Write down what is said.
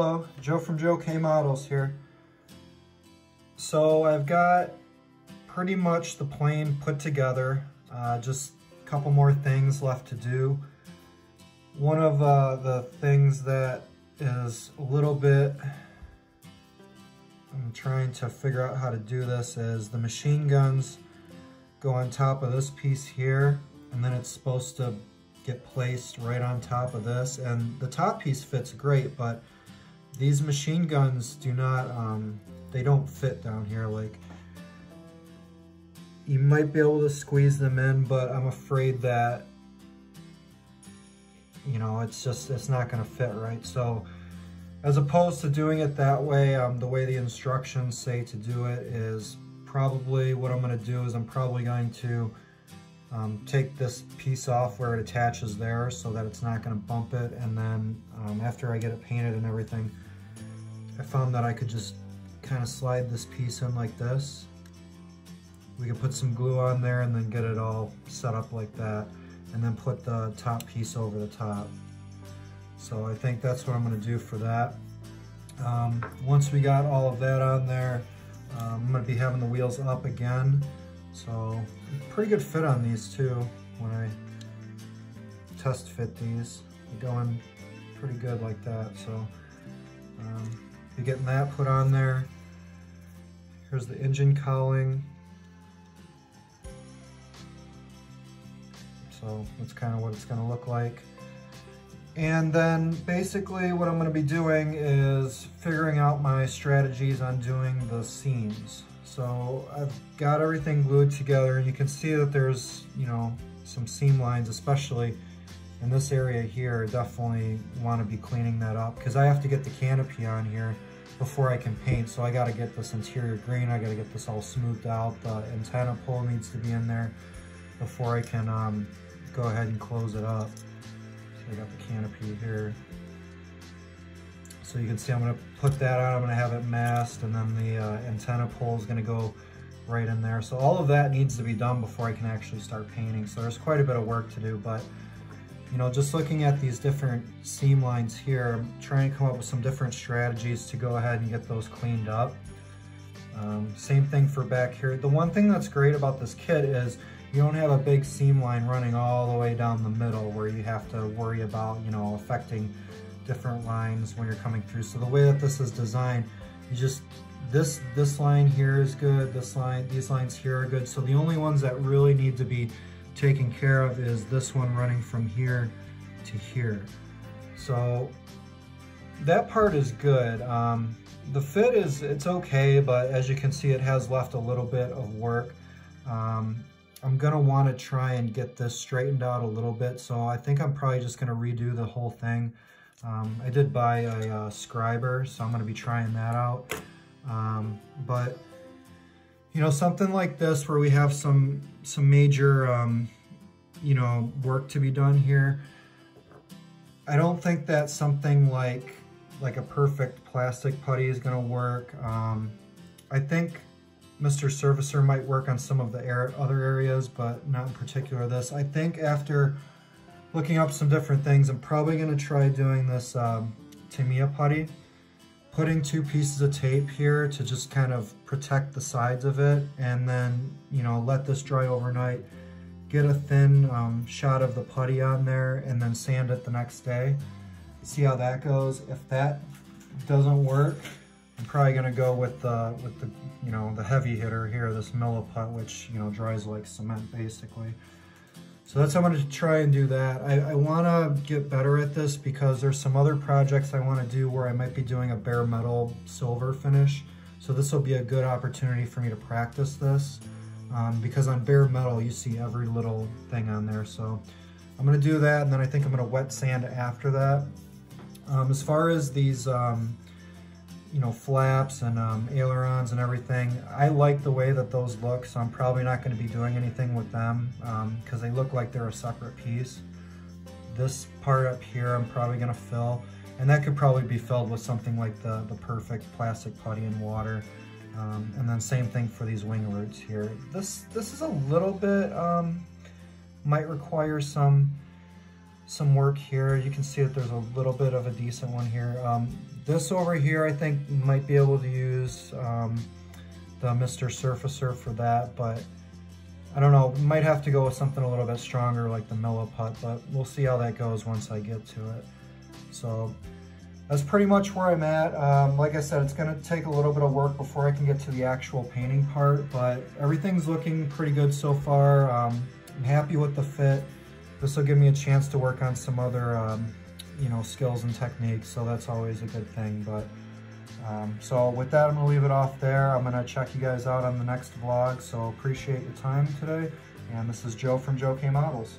Hello, Joe from Joe K Models here. So I've got pretty much the plane put together, just a couple more things left to do. One of the things that is a little bit, I'm trying to figure out how to do this, is the machine guns go on top of this piece here, and then it's supposed to get placed right on top of this, and the top piece fits great, but these machine guns do not, they don't fit down here. Like, you might be able to squeeze them in, but I'm afraid that, you know, it's not gonna fit right. So as opposed to doing it that way, the way the instructions say to do it is probably what I'm gonna do is I'm probably going to take this piece off where it attaches there so that it's not going to bump it, and then after I get it painted and everything, I found that I could just kind of slide this piece in like this. We could put some glue on there and then get it all set up like that, and then put the top piece over the top. So I think that's what I'm going to do for that. Once we got all of that on there, I'm going to be having the wheels up again. So pretty good fit on these too. When I test fit these, they go in pretty good like that. So be getting that put on there. Here's the engine cowling. So that's kind of what it's going to look like. And then basically what I'm going to be doing is figuring out my strategies on doing the seams. So I've got everything glued together, and you can see that there's, you know, some seam lines, especially in this area here. I definitely want to be cleaning that up because I have to get the canopy on here before I can paint. So I got to get this interior green, I got to get this all smoothed out. The antenna pole needs to be in there before I can go ahead and close it up. So I got the canopy here. So you can see I'm going to put that on, I'm going to have it masked, and then the antenna pole is going to go right in there. So all of that needs to be done before I can actually start painting. So there's quite a bit of work to do, but you know, just looking at these different seam lines here, I'm trying to come up with some different strategies to go ahead and get those cleaned up. Same thing for back here. The one thing that's great about this kit is you don't have a big seam line running all the way down the middle where you have to worry about, you know, affecting different lines when you're coming through. So the way that this is designed, you just, this line here is good, this line, these lines here are good. So the only ones that really need to be taken care of is this one running from here to here. So that part is good. The fit is, it's okay, but as you can see, it has left a little bit of work. I'm gonna want to try and get this straightened out a little bit, so I think I'm probably just gonna redo the whole thing. I did buy a scriber, so I'm going to be trying that out. But you know, something like this where we have some major you know, work to be done here, I don't think that something like a perfect plastic putty is going to work. I think Mr. Servicer might work on some of the other areas, but not in particular this. I think after looking up some different things, I'm probably going to try doing this Tamiya putty, putting 2 pieces of tape here to just kind of protect the sides of it, and then, you know, let this dry overnight, get a thin shot of the putty on there, and then sand it the next day. See how that goes. If that doesn't work, I'm probably going to go with the you know, the heavy hitter here, this Milliput, which, you know, dries like cement basically. So that's how I'm going to try and do that. I want to get better at this because there's some other projects I want to do where I might be doing a bare metal silver finish. So this will be a good opportunity for me to practice this because on bare metal you see every little thing on there. So I'm going to do that, and then I think I'm going to wet sand after that. As far as these you know, flaps and ailerons and everything, I like the way that those look, so I'm probably not going to be doing anything with them because they look like they're a separate piece. This part up here I'm probably going to fill, and that could probably be filled with something like the perfect plastic putty and water. And then same thing for these wing roots here. This is a little bit, might require some work here. You can see that there's a little bit of a decent one here. This over here, I think might be able to use the Mr. Surfacer for that, but I don't know, might have to go with something a little bit stronger like the Milliput, but we'll see how that goes once I get to it. So that's pretty much where I'm at. Like I said, it's gonna take a little bit of work before I can get to the actual painting part, but everything's looking pretty good so far. I'm happy with the fit. This will give me a chance to work on some other you know, skills and techniques, so that's always a good thing. But so with that, I'm gonna leave it off there. I'm gonna check you guys out on the next vlog, so appreciate your time today. And this is Joe from Joe K Models.